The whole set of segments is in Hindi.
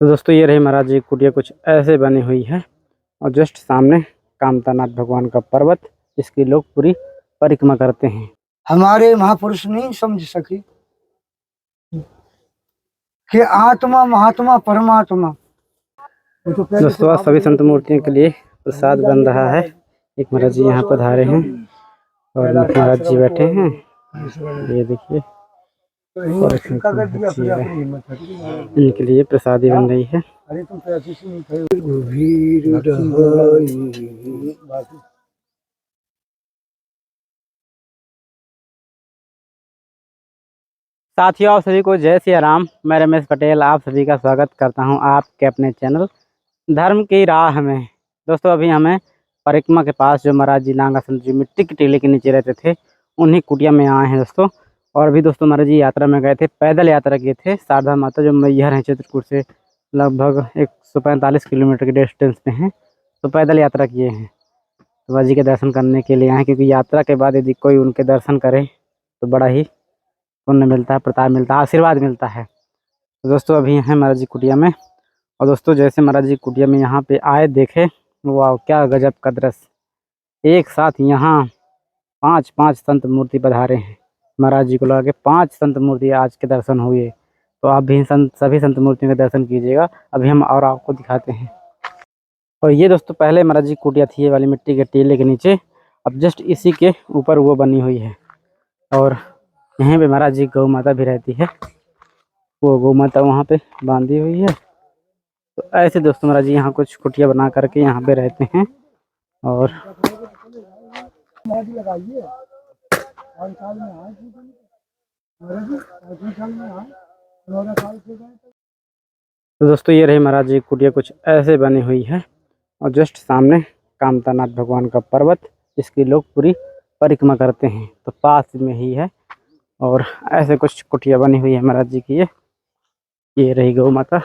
तो दोस्तों ये रही महाराज जी की कुटिया, कुछ ऐसे बनी हुई है और जस्ट सामने कामतानाथ भगवान का पर्वत, इसकी लोग पूरी परिक्रमा करते हैं। हमारे महापुरुष नहीं समझ सके कि आत्मा महात्मा परमात्मा। दोस्तों आज सभी संत मूर्तियों के लिए प्रसाद बन रहा है। एक महाराज जी यहाँ पधारे हैं और महाराज जी बैठे हैं, ये देखिए, और इनके लिए प्रसादी बन रही है। साथियों, आप सभी को जय सिया राम। मैं रमेश पटेल आप सभी का स्वागत करता हूं आपके अपने चैनल धर्म की राह में। दोस्तों अभी हमें परिक्रमा के पास जो महाराज जी नागा संत जी मिट्टी की टीले के नीचे रहते थे, उन्हीं कुटिया में आए हैं दोस्तों। और भी दोस्तों महाराज जी यात्रा में गए थे, पैदल यात्रा किए थे। शारदा माता जो मैहर है चित्रकूट से लगभग 145 किलोमीटर के डिस्टेंस पे हैं, तो पैदल यात्रा किए हैं। तो बाबा जी के दर्शन करने के लिए आए, क्योंकि यात्रा के बाद यदि कोई उनके दर्शन करे तो बड़ा ही पुण्य मिलता है, प्रताप मिलता है, आशीर्वाद मिलता है। तो दोस्तों अभी हैं महाराज जी कुटिया में। और दोस्तों जैसे महाराज जी कुटिया में यहाँ पे आए, देखे, वाह क्या गजब का दृश्य। एक साथ यहाँ पांच संत मूर्ति पधारे हैं। महाराज जी को लगा के 5 संत मूर्ति आज के दर्शन हुए। तो आप भी सभी संत मूर्तियों के दर्शन कीजिएगा। अभी हम और आपको दिखाते हैं। और ये दोस्तों पहले महाराज जी कुटिया थी, ये वाली मिट्टी के टीले के नीचे। अब जस्ट इसी के ऊपर वो बनी हुई है। और यहाँ पे महाराज जी गौ माता भी रहती है, वो गौ माता वहाँ पे बांधी हुई है। तो ऐसे दोस्तों महाराज जी यहाँ कुछ कुटिया बना करके यहाँ पे रहते हैं। और तो दोस्तों ये रही महाराज जी की कुटिया, कुछ ऐसे बनी हुई है और जस्ट सामने कामतानाथ भगवान का पर्वत, इसकी लोग पूरी परिक्रमा करते हैं, तो पास में ही है। और ऐसे कुछ कुटिया बनी हुई है महाराज जी की। ये रही गौ माता।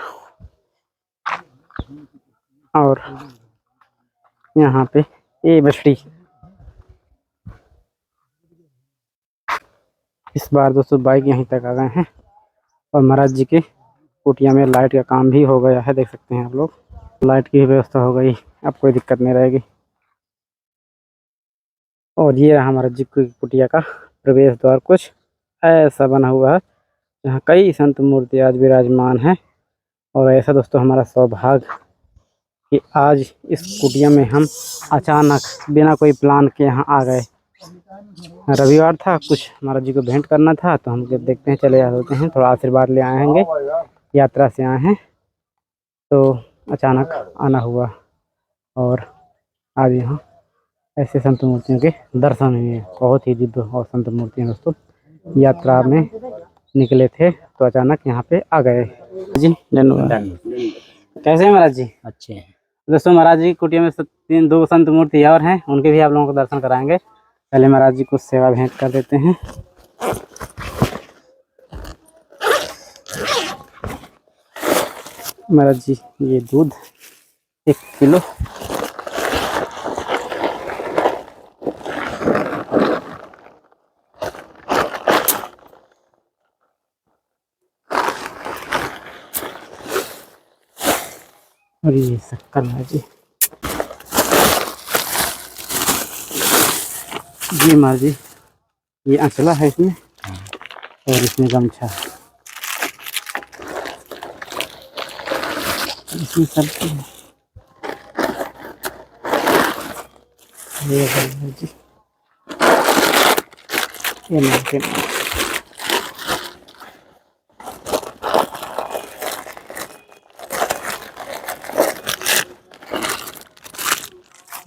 और यहाँ पे ये मछली। इस बार दोस्तों बाइक यहीं तक आ गए हैं। और महाराज जी के कुटिया में लाइट का काम भी हो गया है, देख सकते हैं आप लोग। लाइट की व्यवस्था हो गई, अब कोई दिक्कत नहीं रहेगी। और ये रहा महाराज जी की कुटिया का प्रवेश द्वार, कुछ ऐसा बना हुआ है जहाँ कई संत मूर्ति आज विराजमान हैं। और ऐसा दोस्तों हमारा सौभाग्य कि आज इस कुटिया में हम अचानक बिना कोई प्लान के यहाँ आ गए। रविवार था, कुछ महाराज जी को भेंट करना था, तो हम देखते हैं चले जाते हैं, थोड़ा आशीर्वाद ले आएंगे, यात्रा से आए हैं, तो अचानक आना हुआ। और आज यहाँ ऐसे संत मूर्तियों के दर्शन हुए, बहुत ही दिव्य और संत मूर्तियाँ दोस्तों। यात्रा में निकले थे तो अचानक यहाँ पे आ गए जी। धन्यवाद। कैसे हैं महाराज जी? अच्छे हैं दोस्तों महाराज जी की कुटिया में 2 संत मूर्ति और हैं, उनके भी आप लोगों को दर्शन कराएंगे। पहले महाराज जी को सेवा भेंट कर देते हैं। महाराज जी ये दूध 1 किलो, और ये शक्कर महाराज जी। जी महाराज जी ये अंचला है इसमें, और इसमें गमछा, इसमें सब्जी है। ये महाराज जी ये नमकीन,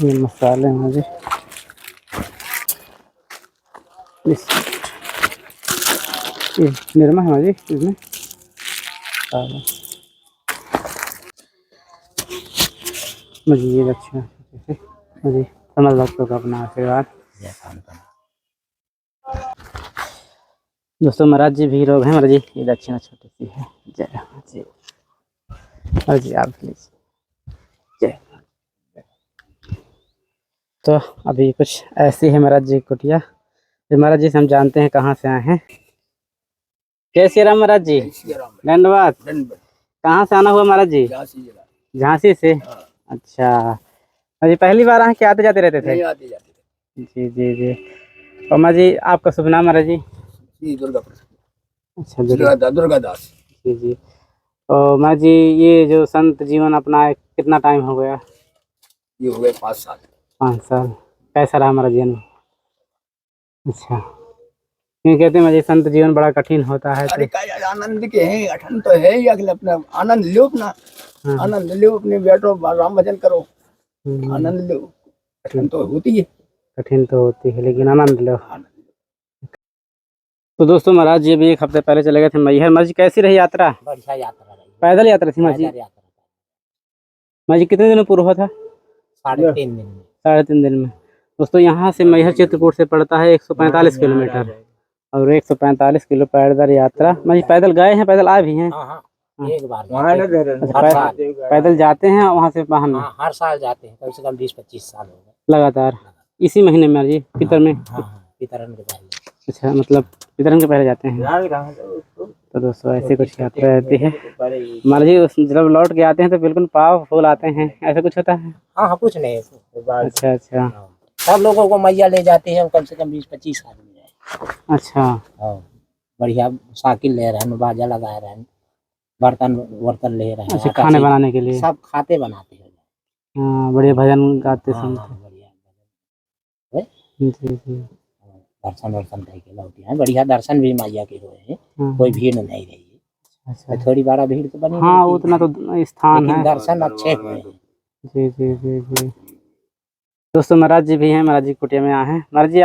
ये मसाले महाराज जी, ये निरमा है महाराज जी इसमें। मुझे ये अच्छा है, मुझे समझ भक्तों का अपना आशीर्वाद। दोस्तों महाराज जी भी लोग हैं महाराज जी, ये दक्षिणा छोटी सी है। जय राम जी। महाराज जी आप लीजिए। जय। तो अभी कुछ ऐसी है महाराज जी कुटिया। फिर महाराज जी से हम जानते हैं कहाँ से आए हैं। जय श्री राम महाराज जी। धन्यवाद। कहाँ से आना हुआ महाराज जी? झांसी जिला। झांसी से। हाँ, अच्छा, महाराज जी पहली बार आए कि आते जाते रहते थे? नहीं आते जाते थे। जी जी जी। और महाराज जी आपका शुभ नाम महाराज जी? श्री दुर्गा प्रसाद, अच्छा जरूर। दुर्गा दास। जी जी। और महाराज जी ये जो संत जीवन अपना कितना टाइम हो गया? ये हो गए 5 साल। 5 साल। कैसा रहा महाराज जी अनुभव? अच्छा, क्यों कहते हैं महाराज जी संत जीवन बड़ा कठिन होता है अरे तो? क्या आनंद के हैं, अठन तो है ही, अगले अपना आनंद लो, अपना हाँ, आनंद लो, अपने बैठो राम भजन करो, आनंद लो। अठन तो होती है कठिन तो होती है लेकिन आनंद लो। आनंद। तो दोस्तों महाराज जी अभी 1 हफ्ते पहले चले गए थे मैहर। महाराज जी कैसी रही यात्रा? बढ़िया यात्रा रही। पैदल यात्रा थी महाराज जी? पैदल यात्रा। महाराज जी कितने दिनों पूरा हुआ था? 3.5 दिन में। 3.5 दिन में। दोस्तों यहाँ से मैहर चित्रकूट से पड़ता है 145 किलोमीटर और 145 किलो पैदल यात्रा। महाराज जी पैदल गए हैं, पैदल आए भी हैं? हाँ हाँ, एक बार वहाँ जाते हैं। अच्छा, हर साल। पैदल जाते हैं वहाँ से वाहन में? हाँ, हर साल जाते हैं, कम से कम 20-25 साल हो गए लगातार इसी महीने में महाराज जी पितर में? हाँ हाँ, वितरण के पहले। अच्छा, मतलब वितरण के पहले जाते हैं। तो दोस्तों ऐसी कुछ यात्रा रहती है महाराज जी। जब लौट के आते हैं तो बिल्कुल पाव फूल आते हैं, ऐसा कुछ होता है? हाँ हाँ, कुछ नहीं। अच्छा अच्छा। हाँ, सब लोगों को मैया ले जाते हैं, कम से कम 20-25 आदमी है। अच्छा, हाँ, बढ़िया साइकिल ले रहे हैं, बाजा लगा रहे हैं, बर्तन वर्तन ले रहे हैं। अच्छा खाने बनाने के लिए सब खाते बनाते हैं। हाँ, बढ़िया भजन गाते हाँ सुनते। हाँ, बढ़िया। जी जी। दर्शन वर्शन दे के लौटे हैं, बढ़िया दर्शन भी मैया के हुए हैं, हाँ, कोई भीड़ नहीं रही है। अच्छा। थोड़ी बड़ा भीड़ तो बनी हाँ रहती उतना है, तो स्थान लेकिन है। दर्शन अच्छे हुए हैं। जी जी जी जी। दोस्तों महाराज जी भी हैं, महाराज जी कुटिया में आए हैं। महाराज जी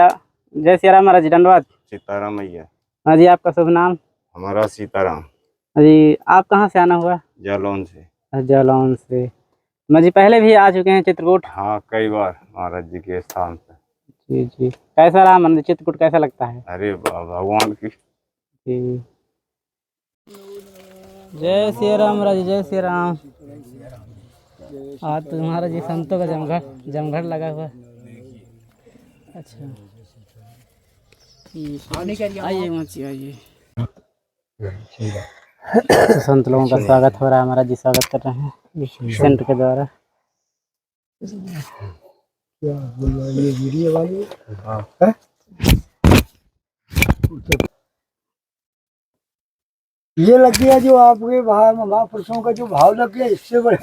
जय सिया राम। महाराज जी दंडवाद। सीताराम भैया। महाराज जी आपका शुभ नाम? हमारा सीताराम। महाराज जी आप कहाँ से आना हुआ? जालौन से। जालौन से। महाराज जी पहले भी आ चुके हैं चित्रकूट? हाँ, कई बार महाराज जी के स्थान पे। जी जी। कैसा रहा मंदिर चित्रकूट, कैसा लगता है? अरे भगवान की। जी। जय श्री राम महाराज जी, जय श्री राम। आज तो महाराज जी संतों का जमघट लगा हुआ। अच्छा, आइए मची आइए। तो संत लोगों का स्वागत हो रहा है, महाराज जी स्वागत कर रहे हैं सेंटर के द्वारा। ये वीडियो वाली है? ये लग गया जो आपके महापुरुषों का जो भाव लग गया, इससे बड़े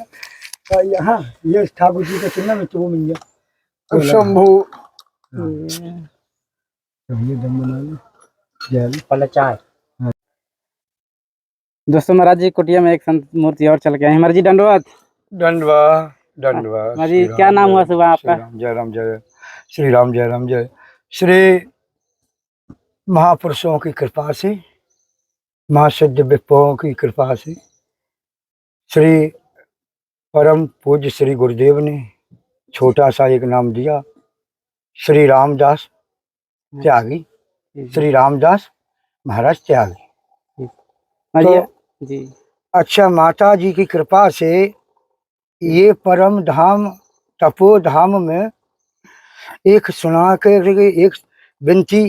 यहाँ ये ठाकुर जी का चिन्ह में तो वो मिल गया शंभू। ये दम बना लो जय पहले चाय। दोस्तों महाराज जी कुटिया में एक संत मूर्ति और चल के आए। महाराज जी दंडवत। दंडवा दंडवा। महाराज जी क्या नाम हुआ सुबह आपका? जय राम जय श्री राम, जय राम जय श्री। महापुरुषों की कृपा से, महासिद्ध विप्रों की कृपा से, श्री परम पूज्य श्री गुरुदेव ने छोटा सा एक नाम दिया, श्री रामदास त्यागी, श्री रामदास महाराज त्यागी। तो जी अच्छा, माता जी की कृपा से ये परम धाम तपोधाम में एक सुना के एक विनती,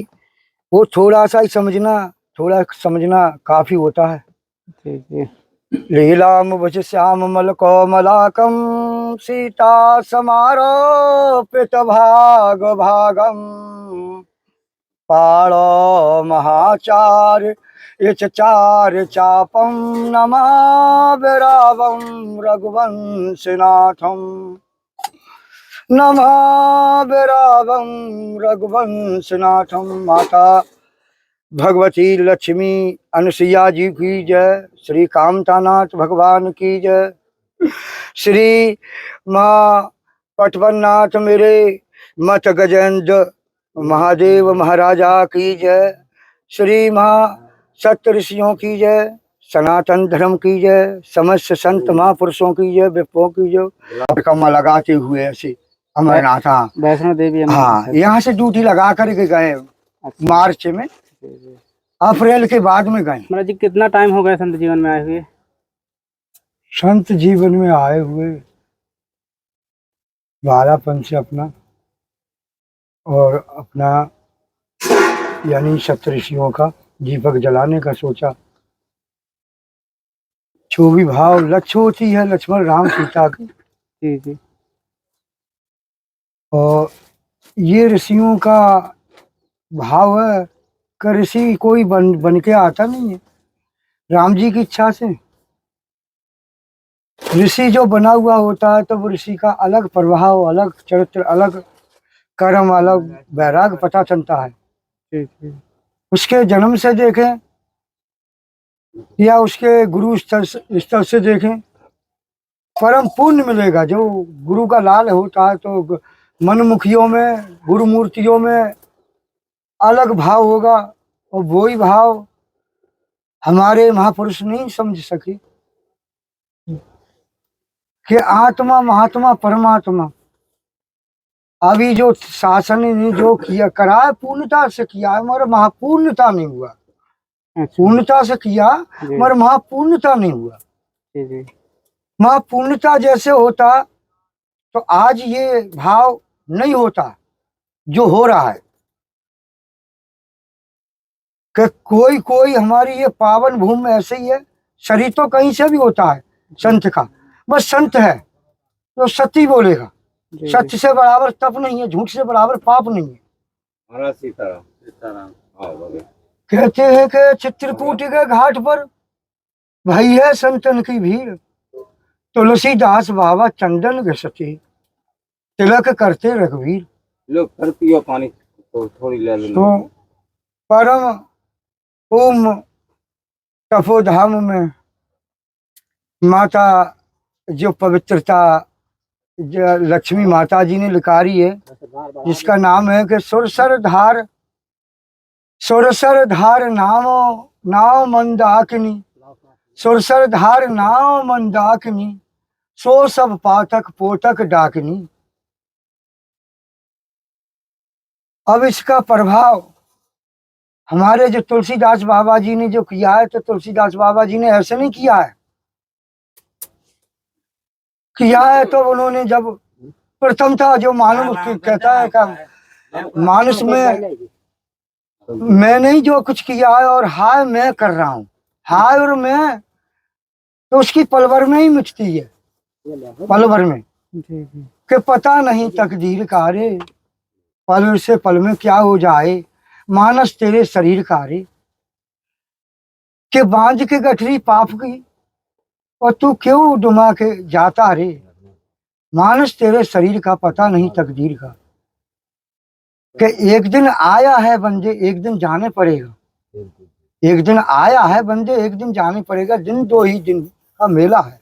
वो थोड़ा सा ही समझना, थोड़ा समझना काफी होता है। जी जी। लीलाम वच श्याम मल कोमलाकम सीता समारोपित भाग भागम पाणो महाचार चार चापम नमाविरावम रघुवंशनाथम, नमाविरावम रघुवंशनाथम। माता भगवती लक्ष्मी अनुसुईया जी की जय, श्री कामतानाथ भगवान की जय, श्री माँ पटवननाथ मेरे मठ गजेंद्र महादेव महाराजा की जय, श्री माँ सत्य ऋषियों की जय, सनातन धर्म की जय, समस्त संत महापुरुषों की जय, विप्रों की जय। कमा लगाते हुए ऐसे अमरनाथ, वैष्णो देवी। हाँ, यहाँ से ड्यूटी लगा करके गए मार्च में, अप्रैल के बाद में गए। महाराज जी कितना टाइम हो गया संत जीवन में आए हुए? संत जीवन में आए हुए 12पन से अपना और अपना यानी सप्तऋषियों का दीपक जलाने का सोचा। जो भी भाव लक्ष्य होती है लक्ष्मण राम सीता की, जी जी और ये ऋषियों का भाव है कि ऋषि कोई बन के आता नहीं है, राम जी की इच्छा से ऋषि जो बना हुआ होता है तो वो ऋषि का अलग प्रभाव, अलग चरित्र, अलग कर्म, अलग वैराग पता चलता है। जी जी उसके जन्म से देखें या उसके गुरु स्तर से देखें, परम पुण्य मिलेगा। जो गुरु का लाल होता है तो मनमुखियों में, गुरु मूर्तियों में अलग भाव होगा, और वही भाव हमारे महापुरुष नहीं समझ सके कि आत्मा महात्मा परमात्मा। अभी जो शासन ने जो किया करा है पूर्णता से किया है, मगर महापूर्णता नहीं हुआ। अच्छा पूर्णता से किया जी मगर महापूर्णता नहीं हुआ। जी जी महापूर्णता जैसे होता तो आज ये भाव नहीं होता जो हो रहा है कि कोई कोई हमारी ये पावन भूमि में ऐसे ही है। शरीर तो कहीं से भी होता है संत का, बस संत है तो सत्य बोलेगा। जी सत्य से बराबर तप नहीं है, झूठ से बराबर पाप नहीं है। महाराज सीताराम सीताराम। हाँ बोले। कहते हैं कि चित्रकूट के घाट पर भई है संतन की भीड़, तुलसीदास बाबा चंदन घसते तिलक करते रघुवीर। लो फिर पियो पानी तो थोड़ी ले लो। तो परम ओम तपोधाम में माता जो पवित्रता जो लक्ष्मी माता जी ने लिखारी है, जिसका नाम है कि सुरसर धार नाव मंदाकिनी, सुरसर धार नाव मंदाकिनी, सो सब पाठक पोतक डाकनी। अब इसका प्रभाव हमारे जो तुलसीदास बाबा जी ने जो किया है, तो तुलसीदास बाबा जी ने ऐसे नहीं किया है तो उन्होंने जब प्रथम था जो मानव कहता है कि मानस में मैं नहीं जो कुछ किया है और हाय मैं कर रहा हूँ, हाय और मैं, तो उसकी पलवर में ही मिटती है, पलवर में जी जी कि पता नहीं तकदीर का रे, पल से पल में क्या हो जाए मानस तेरे शरीर का रे, कि बांझ के गठरी पाप की और तू क्यों डुमा के जाता रे, मानस तेरे शरीर का पता नहीं तकदीर का, कि एक दिन आया है बंदे एक दिन जाने पड़ेगा, एक दिन आया है बंदे एक दिन जाने पड़ेगा। दिन दो ही दिन का मेला है,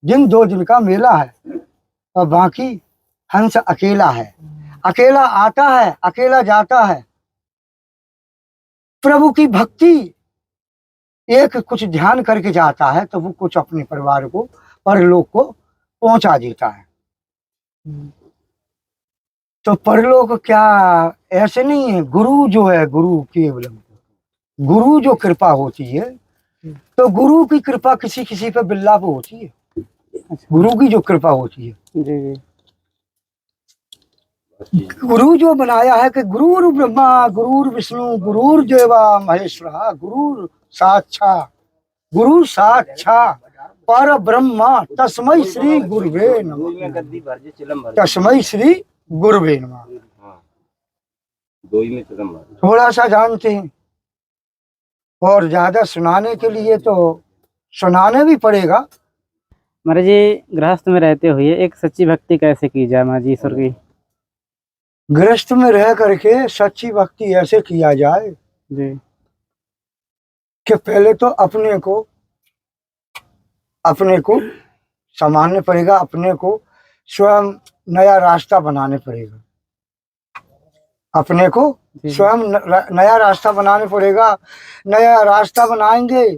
दिन दो दिन का मेला है, और बाकी हंस अकेला है, अकेला आता है अकेला जाता है। प्रभु की भक्ति एक कुछ ध्यान करके जाता है तो वो कुछ अपने परिवार को परलोक को पहुंचा देता है। तो परलोक क्या ऐसे नहीं है, गुरु जो है, गुरु केवल गुरु जो कृपा होती है, तो गुरु की कृपा किसी किसी पे बिल्ला पे होती है, गुरु की जो कृपा होती है। जी जी गुरु जो बनाया है कि गुरुर ब्रह्मा गुरुर विष्णु गुरुर देवा महेश्वरा, गुरु साक्षात पर ब्रह्मा तस्मै श्री गुरुवे नमः, तस्मै श्री गुरुवे नमः। दो ही में चिलम भर। थोड़ा सा जानते हैं और ज्यादा सुनाने के लिए तो सुनाने भी पड़ेगा। महाराज जी, गृहस्थ में रहते हुए एक सच्ची भक्ति कैसे की जाए महाराज जी ईश्वर की? गृहस्थ में रह करके सच्ची भक्ति ऐसे किया जाए जी कि पहले तो अपने को संभालने पड़ेगा, अपने को स्वयं नया रास्ता बनाने पड़ेगा, अपने को स्वयं नया रास्ता बनाने पड़ेगा। नया रास्ता बनाएंगे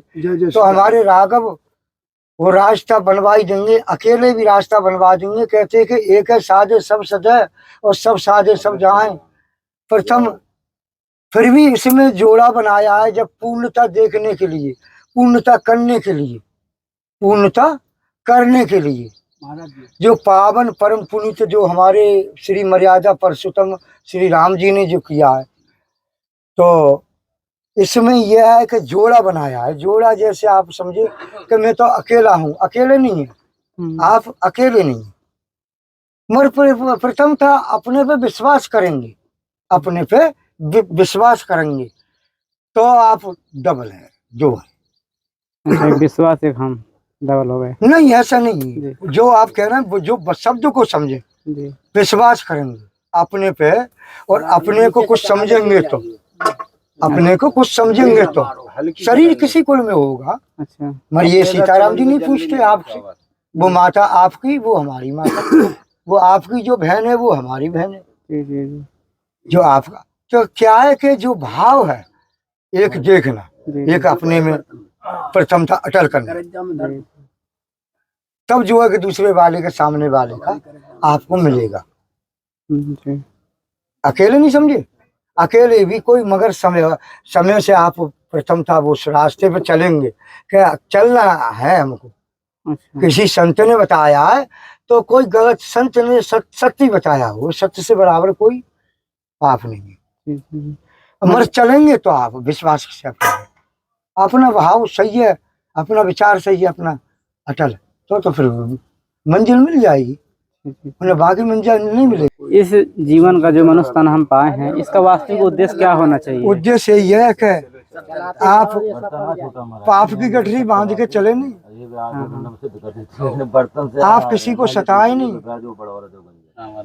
तो हमारे राघव वो रास्ता बनवाई देंगे, अकेले भी रास्ता बनवा देंगे। कहते हैं कि एक है साधे सब सदै और सब साधे सब जाएं। प्रथम फिर भी इसमें जोड़ा बनाया है जब पूर्णता देखने के लिए, पूर्णता करने के लिए, पूर्णता करने के लिए जो पावन परम पुनीत जो हमारे श्री मर्यादा पुरुषोत्तम श्री राम जी ने जो किया है, तो इसमें यह है कि जोड़ा बनाया है। जोड़ा जैसे आप समझे कि मैं तो अकेला हूँ, अकेले नहीं है, आप अकेले नहीं है। मगर प्रथम था अपने पे विश्वास करेंगे, अपने पे विश्वास करेंगे तो आप डबल है जो है। अच्छा, विश्वास एक हम डबल हो गए। नहीं ऐसा नहीं है, जो आप कह रहे हैं वो जो शब्द को समझे, जी विश्वास करेंगे अपने पे और अपने को कुछ समझेंगे तो, अपने को कुछ समझेंगे तो शरीर किसी कुल में होगा। अच्छा, मगर ये सीताराम जी नहीं पूछते आपसे, वो माता आपकी, वो हमारी माता, वो आपकी जो बहन है वो हमारी बहन है, जी जी जी जो आपका। तो क्या है कि जो भाव है एक देखना, जी एक अपने में प्रथम था अटल करना, जी। तब जो है कि दूसरे वाले के सामने वाले का आपको मिलेगा। जी अकेले नहीं समझे, अकेले भी कोई, मगर समय समय से आप प्रथम था वो उस रास्ते पे चलेंगे, क्या चलना है हमको। अच्छा, किसी संत ने बताया है तो कोई गलत संत ने सत्य बताया हो, सत्य से बराबर कोई पाप नहीं है। जी जी मगर चलेंगे तो आप विश्वास से अपना भाव सही है, अपना विचार सही है, अपना अटल, तो फिर मंजिल मिल जाएगी, जी। उन्हें बाकी मंजिल नहीं मिलेगी। इस जीवन का जो मनुष्य तन हम पाए हैं, इसका वास्तविक उद्देश्य क्या होना चाहिए? उद्देश्य यह है कि आप पाप की गठरी बांध के चले नहीं, आप किसी को सताए नहीं,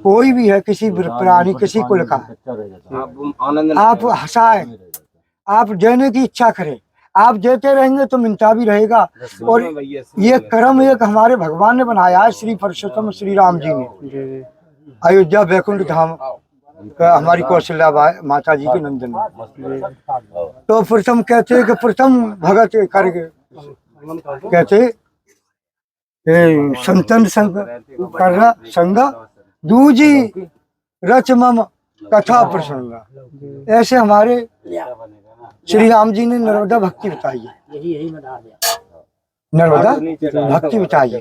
कोई भी है किसी प्राणी किसी कुल का, आप हंसाए, आप देने की इच्छा करें, आप देते रहेंगे तो मिलता भी रहेगा। और ये कर्म एक हमारे भगवान ने बनाया है, श्री पुरुषोत्तम श्री राम जी ने। जी जी अयोध्या वैकुंठ धाम का हमारी कौशल्या माता जी के नंदन में। तो प्रथम कहते कि प्रथम भगत करके कहते संतन संग कर संग दूजी रच मम कथा प्रसंग। ऐसे हमारे श्री राम जी ने नर्मदा भक्ति बताई है, नर्मदा भक्ति बताई है।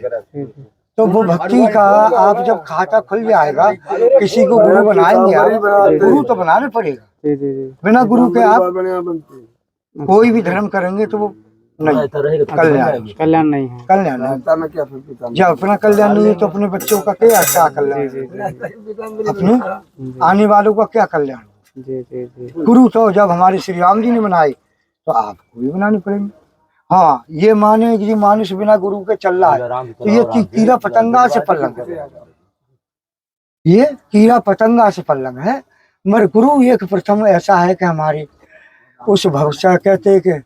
तो वो भक्ति का आप जब खाता खुल जाएगा, किसी को गुरु बनाएंगे आप, गुरु तो बनाना पड़ेगा, जी जी जी। बिना गुरु के आप कोई भी धर्म करेंगे तो वो नहीं, कल्याण कल्याण नहीं है। कल्याण नहीं। जब अपना कल्याण नहीं है तो अपने बच्चों का क्या कल्याण, अपने आने वालों का क्या कल्याण। जी जी जी गुरु तो जब हमारे श्री राम जी ने बनाए तो आपको भी बनाने पड़ेंगे। हाँ, ये माने कि मानुष बिना गुरु के चल रहा है तो ये कीड़ा पतंगा से पल्लंग है, ये कीड़ा पतंगा से पल्लंग है। मगर गुरु एक प्रथम ऐसा है कि हमारे उस भविष्य कहते कि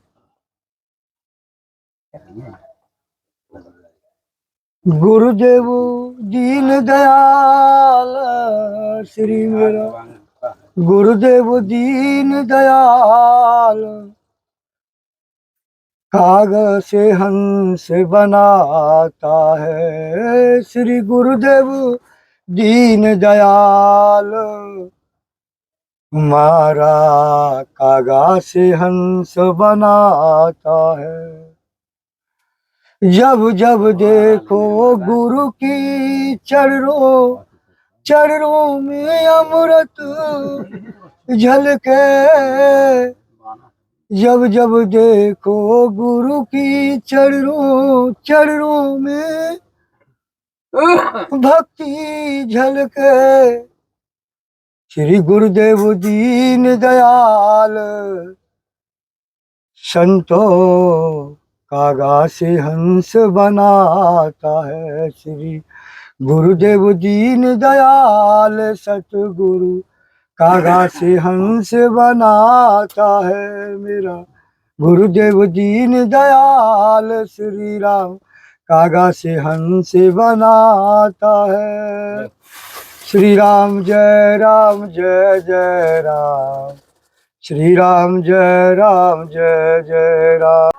गुरुदेव दीन दयाल श्री मेरा, गुरुदेव दीन दयाल कागज से हंस बनाता है, श्री गुरुदेव दीन दयाल हमारा कागज से हंस बनाता है। जब जब देखो गुरु की चरणों में अमृत झलके, जब जब देखो गुरु की चरणों में भक्ति झलके, श्री गुरुदेव दीन दयाल संतों कागज से हंस बनाता है, श्री गुरुदेव दीन दयाल सतगुरु कागज से हंस बनाता है। मेरा गुरुदेव दीन दयाल श्री राम कागज से हंस बनाता है। श्री राम जय जय राम, श्री राम जय जय राम।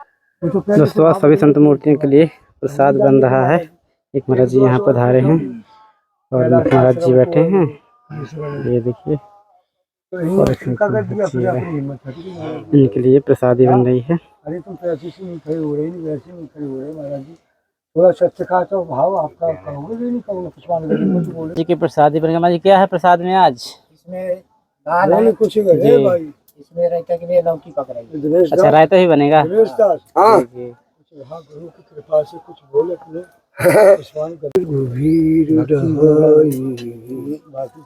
दोस्तों, सभी संत मूर्तियों के लिए प्रसाद बन रहा है। एक महाराज जी यहाँ पधारे हैं और महाराज जी बैठे हैं, ये देखिए, और इनके लिए प्रसादी बन रही है। अरे तुम पैसे से नहीं खड़े हो रहे, वैसे नहीं खड़े हो रहे महाराज जी, थोड़ा सत्य का तो भाव आपका कहोगे नहीं, कहोगे कुछ जी की प्रसादी बन गई। महाराज जी, क्या है प्रसाद में आज? इसमें दाल है, कुछ है भाई, इसमें रहता कि वे लौकी पक रही है। दिनेश अच्छा दास, रायता भी बनेगा। दिनेश दास, हाँ जी, जी। कुछ वहाँ गुरु की कृपा से कुछ बोले अपने स्मरण कर गुभीर ढाई बाकी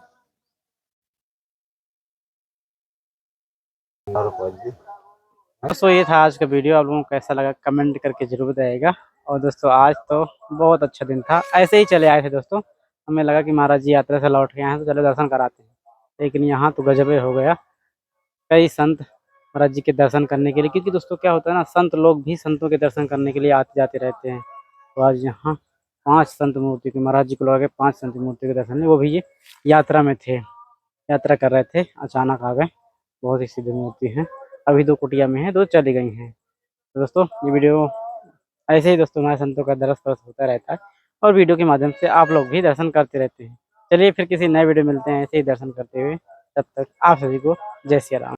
दोस्तों ये था आज का वीडियो, आप लोगों को कैसा लगा कमेंट करके जरूर बताइएगा। और दोस्तों आज तो बहुत अच्छा दिन था, ऐसे ही चले आए थे दोस्तों, हमें लगा कि महाराज जी यात्रा से लौट के आए हैं तो चलो दर्शन कराते हैं, लेकिन यहाँ तो गजबे हो गया। कई संत महाराज जी के दर्शन करने के लिए, क्योंकि दोस्तों क्या होता है ना, संत लोग भी संतों के दर्शन करने के लिए आते जाते रहते हैं। तो आज यहाँ 5 संत मूर्ति के महाराज जी को लगा के 5 संत मूर्ति के दर्शन, वो भी ये यात्रा में थे, यात्रा कर रहे थे, अचानक आ गए। बहुत ही सीधी मूर्ति है, अभी 2 कुटिया में है, 2 चली गई हैं। तो दोस्तों ये वीडियो ऐसे ही दोस्तों हमारे संतों का दरस परस होता रहता है, और वीडियो के माध्यम से आप लोग भी दर्शन करते रहते हैं। चलिए फिर किसी नए वीडियो मिलते हैं ऐसे ही दर्शन करते हुए, तब तक आप सभी को जय सिया राम।